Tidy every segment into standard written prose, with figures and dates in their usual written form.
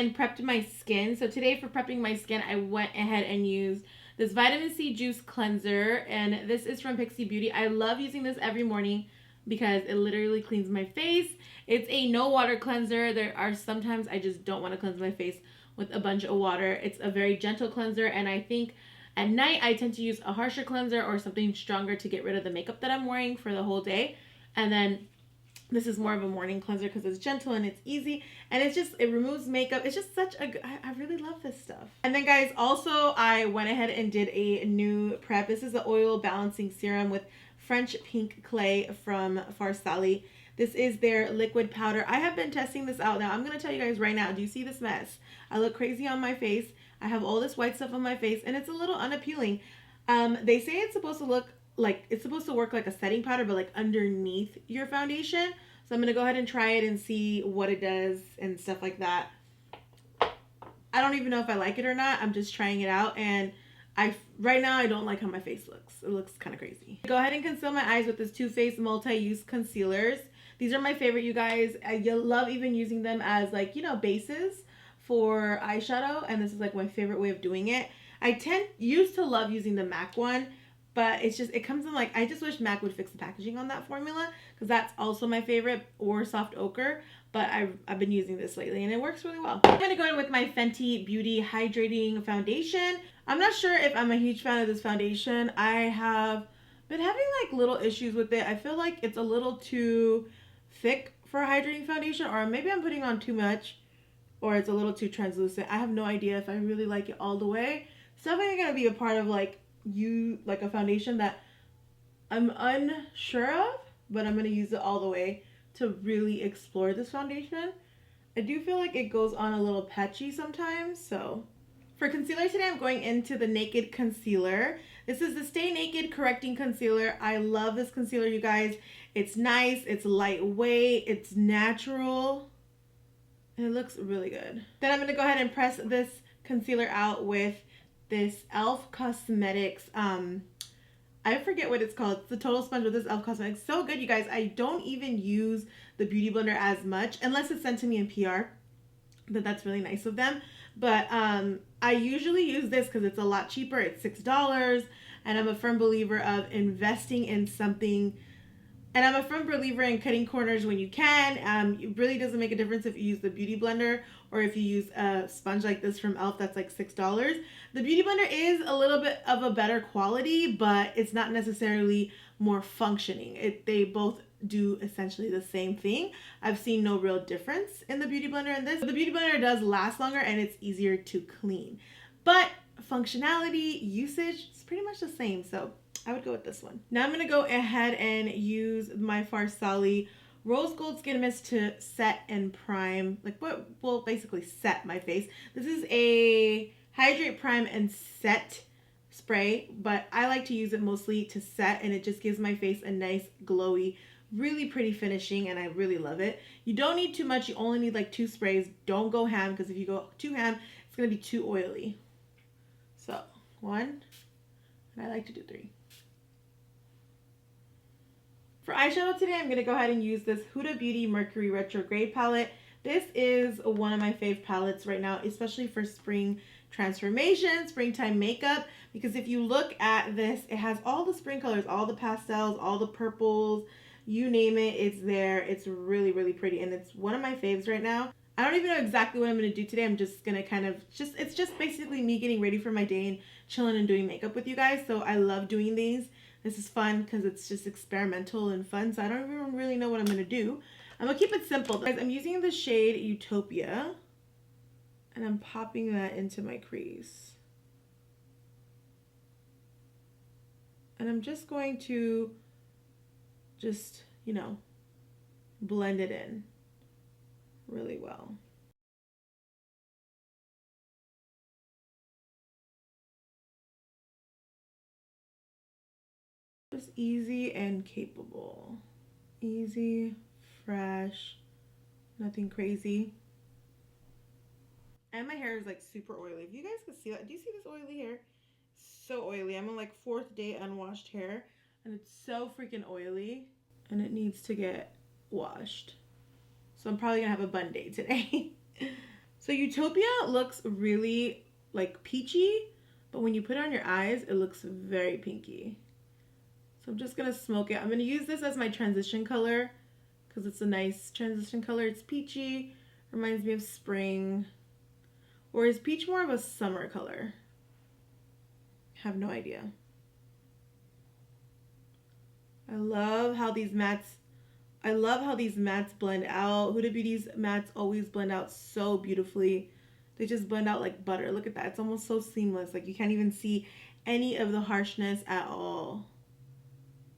and prepped my skin. So today for prepping my skin, I went ahead and used this vitamin C juice cleanser, and this is from Pixie Beauty. I love using this every morning because it literally cleans my face. It's a no water cleanser. There are sometimes I just don't want to cleanse my face with a bunch of water. It's a very gentle cleanser, and I think at night I tend to use a harsher cleanser or something stronger to get rid of the makeup that I'm wearing for the whole day. And then this is more of a morning cleanser because it's gentle and it's easy, and it removes makeup. It's just such a good, I really love this stuff. And then guys, also I went ahead and did a new prep. This is the oil balancing serum with French pink clay from Farsali. This is their liquid powder. I have been testing this out now. I'm going to tell you guys right now, do you see this mess? I look crazy on my face. I have all this white stuff on my face and it's a little unappealing. They say it's supposed to look like, it's supposed to work like a setting powder, but like underneath your foundation. So I'm going to go ahead and try it and see what it does and stuff like that. I don't even know if I like it or not. I'm just trying it out, and right now I don't like how my face looks. It looks kind of crazy. Go ahead and conceal my eyes with this Too Faced multi-use concealers. These are my favorite, you guys. I love even using them as like, you know, bases for eyeshadow, and this is like my favorite way of doing it. I used to love using the MAC one, but it's just, it comes in like, I just wish MAC would fix the packaging on that formula, because that's also my favorite, or Soft Ochre. But I've been using this lately and it works really well. I'm going to go in with my Fenty Beauty Hydrating Foundation. I'm not sure if I'm a huge fan of this foundation. I have been having like little issues with it. I feel like it's a little too thick for a hydrating foundation, or maybe I'm putting on too much, or it's a little too translucent. I have no idea if I really like it all the way. It's definitely going to be a part of like a foundation that I'm unsure of, but I'm going to use it all the way to really explore this foundation. I do feel like it goes on a little patchy sometimes. So for concealer today, I'm going into the Naked Concealer. This is the Stay Naked Correcting Concealer. I love this concealer, you guys. It's nice, it's lightweight, it's natural, and it looks really good. Then I'm going to go ahead and press this concealer out with this e.l.f. Cosmetics I forget what it's called. It's the Total Sponge with this e.l.f. Cosmetics. So good, you guys. I don't even use the Beauty Blender as much, unless it's sent to me in PR. But that's really nice of them. But I usually use this because it's a lot cheaper. It's $6. And I'm a firm believer of investing in something. And I'm a firm believer in cutting corners when you can. It really doesn't make a difference if you use the Beauty Blender or if you use a sponge like this from e.l.f. that's like $6. The Beauty Blender is a little bit of a better quality, but it's not necessarily more functioning. They both do essentially the same thing. I've seen no real difference in the Beauty Blender and this. The Beauty Blender does last longer and it's easier to clean. But functionality, usage, it's pretty much the same. So I would go with this one. Now I'm going to go ahead and use my Farsali Rose Gold Skin Mist to set and prime, basically set my face. This is a hydrate, prime, and set spray, but I like to use it mostly to set, and it just gives my face a nice, glowy, really pretty finishing, and I really love it. You don't need too much. You only need like 2 sprays. Don't go ham, because if you go too ham, it's going to be too oily. So 1, and I like to do 3. For eyeshadow today, I'm going to go ahead and use this Huda Beauty Mercury Retrograde palette. This is one of my fave palettes right now, especially for spring transformation, springtime makeup, because if you look at this, it has all the spring colors, all the pastels, all the purples, you name it, it's there. It's really, really pretty, and it's one of my faves right now. I don't even know exactly what I'm going to do today. I'm just going to it's just basically me getting ready for my day and chilling and doing makeup with you guys. So I love doing these. This is fun because it's just experimental and fun. So I don't even really know what I'm going to do. I'm going to keep it simple. Guys, I'm using the shade Utopia, and I'm popping that into my crease. And I'm just going to blend it in really well. Just easy and capable. Easy, fresh, nothing crazy. And my hair is like super oily. If you guys can see that, do you see this oily hair? So oily. I'm on like 4th day unwashed hair, and it's so freaking oily, and it needs to get washed. So I'm probably gonna have a bun day today. So Utopia looks really like peachy, but when you put it on your eyes, it looks very pinky. So I'm just gonna smoke it. I'm gonna use this as my transition color because it's a nice transition color. It's peachy, reminds me of spring. Or is peach more of a summer color? I have no idea. I love how these mattes blend out. Huda Beauty's mattes always blend out so beautifully. They just blend out like butter. Look at that. It's almost so seamless. Like you can't even see any of the harshness at all.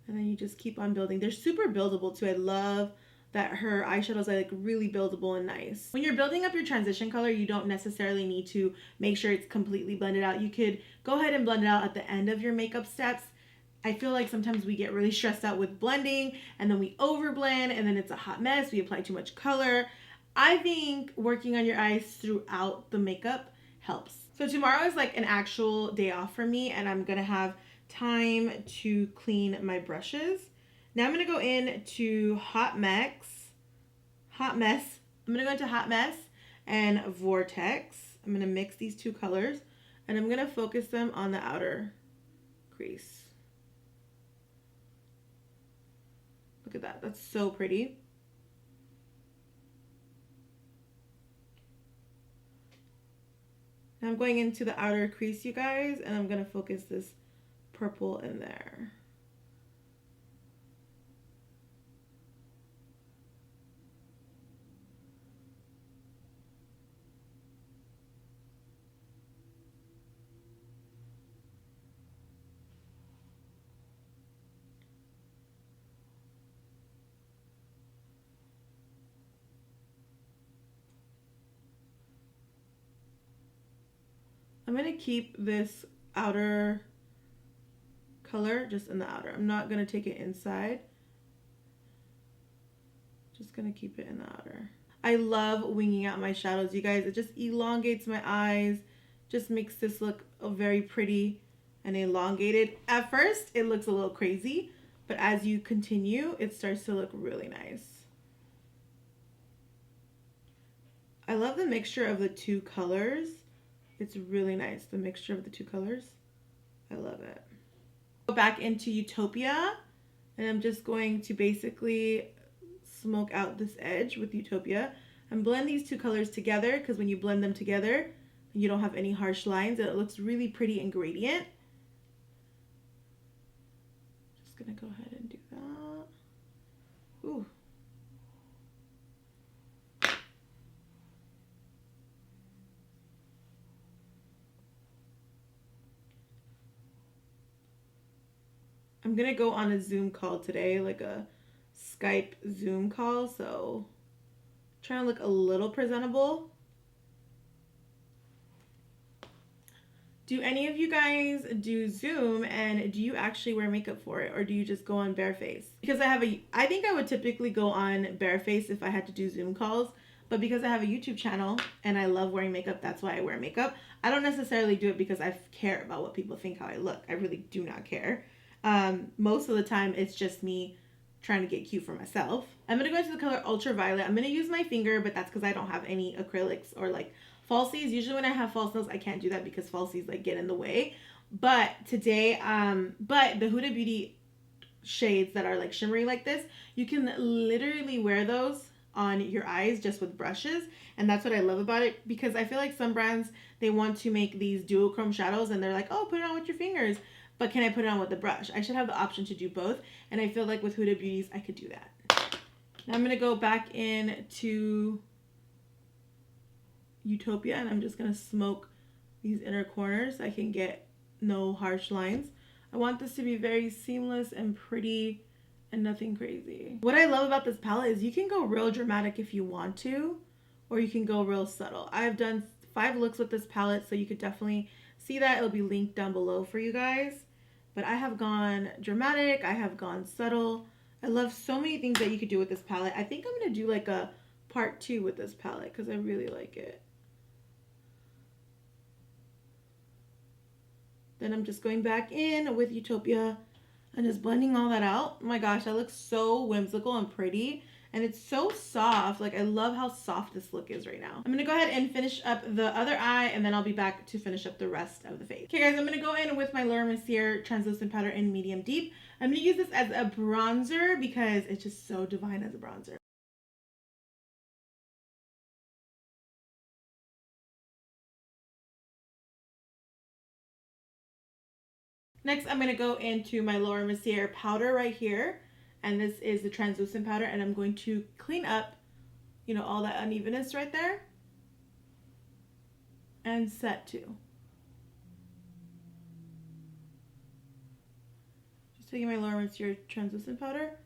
And then you just keep on building. They're super buildable too. I love that her eyeshadows are like really buildable and nice. When you're building up your transition color, you don't necessarily need to make sure it's completely blended out. You could go ahead and blend it out at the end of your makeup steps. I feel like sometimes we get really stressed out with blending and then we overblend and then it's a hot mess. We apply too much color. I think working on your eyes throughout the makeup helps. So tomorrow is like an actual day off for me and I'm gonna have time to clean my brushes. Now I'm gonna go into Hot Mess. I'm gonna go into Hot Mess and Vortex. I'm gonna mix these two colors and I'm gonna focus them on the outer crease. Look at that, that's so pretty. Now I'm going into the outer crease, you guys, and I'm gonna focus this purple in there. I'm gonna keep this outer color just in the outer. I'm not gonna take it inside. Just gonna keep it in the outer. I love winging out my shadows, you guys. It just elongates my eyes, just makes this look very pretty and elongated. At first, it looks a little crazy, but as you continue, it starts to look really nice. I love the mixture of the two colors. It's really nice, the mixture of the two colors. I love it. Go back into Utopia, and I'm just going to basically smoke out this edge with Utopia and blend these two colors together, because when you blend them together, you don't have any harsh lines and it looks really pretty and gradient. Just gonna go ahead and do that. Ooh. I'm gonna go on a Zoom call today, like a Skype Zoom call, so trying to look a little presentable. Do any of you guys do Zoom, and do you actually wear makeup for it, or do you just go on bare face? Because I think I would typically go on bare face if I had to do Zoom calls, but because I have a YouTube channel and I love wearing makeup, that's why I wear makeup. I don't necessarily do it because I care about what people think how I look. I really do not care. Most of the time it's just me trying to get cute for myself. I'm gonna go into the color Ultraviolet. I'm gonna use my finger, but that's because I don't have any acrylics or like falsies. Usually when I have false nails, I can't do that because falsies like get in the way. But today, but the Huda Beauty shades that are like shimmery like this, you can literally wear those on your eyes just with brushes, and that's what I love about it, because I feel like some brands, they want to make these duochrome shadows and they're like, oh, put it on with your fingers, but can I put it on with the brush? I should have the option to do both, and I feel like with Huda Beauty's I could do that. Now I'm gonna go back into Utopia and I'm just gonna smoke these inner corners so I can get no harsh lines. I want this to be very seamless and pretty and nothing crazy. What I love about this palette is you can go real dramatic if you want to, or you can go real subtle. I've done 5 looks with this palette, so you could definitely see that. It'll be linked down below for you guys. But I have gone dramatic, I have gone subtle. I love so many things that you could do with this palette. I think I'm gonna do like a part 2 with this palette because I really like it. Then I'm just going back in with Utopia and just blending all that out. Oh my gosh, that looks so whimsical and pretty. and it's so soft. Like, I love how soft this look is right now. I'm gonna go ahead and finish up the other eye, and then I'll be back to finish up the rest of the face. Okay guys, I'm gonna go in with my Laura Mercier translucent powder in medium deep. I'm gonna use this as a bronzer because it's just so divine as a bronzer. Next, I'm gonna go into my Laura Mercier powder right here, and this is the translucent powder, and I'm going to clean up, you know, all that unevenness right there, and set too. Just taking my Laura Mercier translucent powder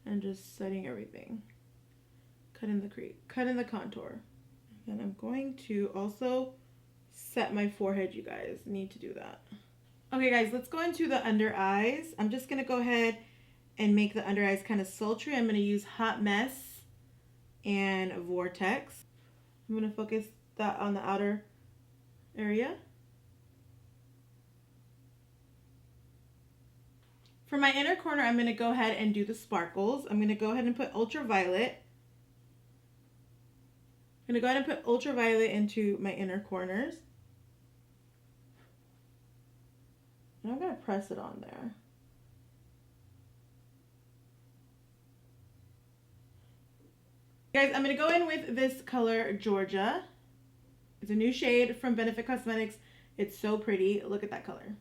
and just setting everything. Cut in the crease, cut in the contour. And I'm going to also set my forehead, you guys. Need to do that. Okay guys, let's go into the under eyes. I'm just gonna go ahead and make the under eyes kind of sultry. I'm gonna use Hot Mess and Vortex. I'm gonna focus that on the outer area. For my inner corner, I'm gonna go ahead and do the sparkles. I'm gonna go ahead and put Ultraviolet. I'm gonna go ahead and put Ultraviolet into my inner corners. And I'm gonna press it on there. Guys, I'm gonna go in with this color, Georgia. It's a new shade from Benefit Cosmetics. It's so pretty. Look at that color.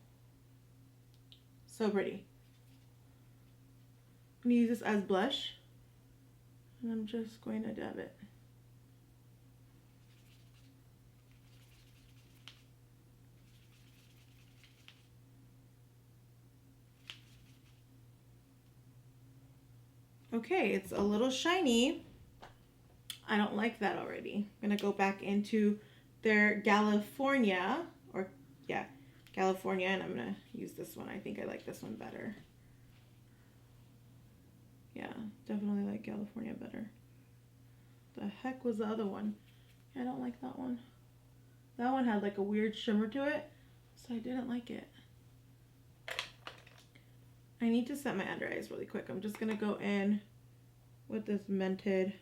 So pretty. I'm gonna use this as blush. And I'm just going to dab it. Okay, it's a little shiny. I don't like that already. I'm gonna go back into their California, or yeah, California, and I'm gonna use this one. I think I like this one better. Yeah, definitely like California better. The heck was the other one? I don't like that one. That one had like a weird shimmer to it, so I didn't like it. I need to set my under eyes really quick. I'm just gonna go in with this Mented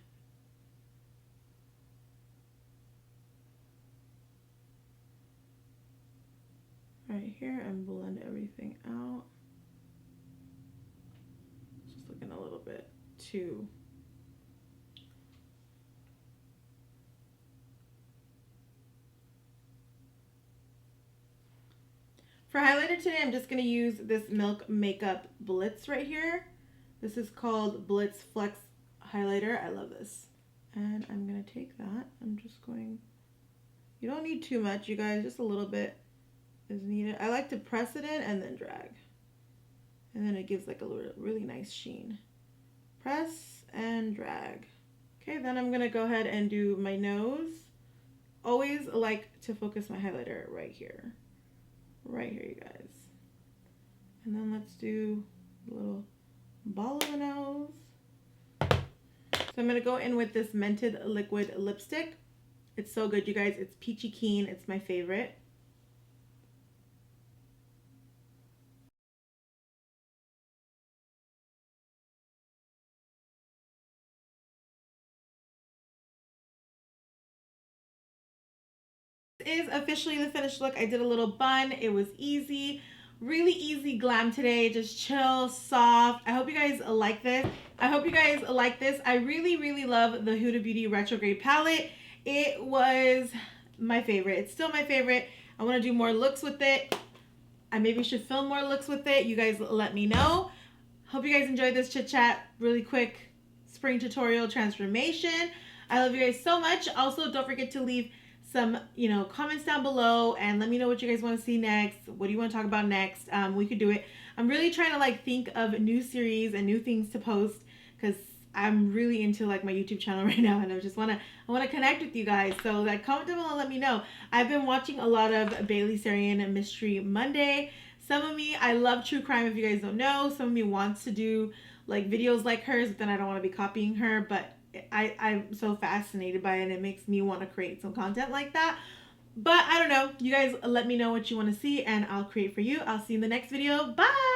right here and blend everything out. Just looking a little bit too. For highlighter today, I'm just going to use this Milk Makeup Blitz right here. This is called Blitz Flex Highlighter. I love this. And I'm going to take that. I'm just going, you don't need too much, you guys, just a little bit is needed. I like to press it in and then drag. And then it gives like a really nice sheen. Press and drag. Okay, then I'm going to go ahead and do my nose. Always like to focus my highlighter right here. Right here, you guys. And then let's do a little ball of the nose. So I'm going to go in with this Mented Liquid Lipstick. It's so good, you guys. It's Peachy Keen. It's my favorite. This is officially the finished look. I did a little bun. It was easy. Really easy glam today. Just chill, soft. I hope you guys like this. I really love the Huda Beauty Retrograde palette. It was my favorite. It's still my favorite. I want to do more looks with it. I maybe should film more looks with it. You guys let me know. Hope you guys enjoyed this chit chat. Really quick spring tutorial transformation. I love you guys so much. Also, don't forget to leave some, comments down below and let me know what you guys want to see next. What do you want to talk about next? We could do it. I'm really trying to think of new series and new things to post because I'm really into my YouTube channel right now, and I want to connect with you guys. So comment down below and let me know. I've been watching a lot of Bailey Sarian Mystery Monday. Some of me, I love true crime, if you guys don't know. Some of me wants to do videos like hers, but then I don't want to be copying her, but I'm so fascinated by it, and it makes me want to create some content like that. But I don't know. You guys let me know what you want to see, and I'll create for you. I'll see you in the next video. Bye!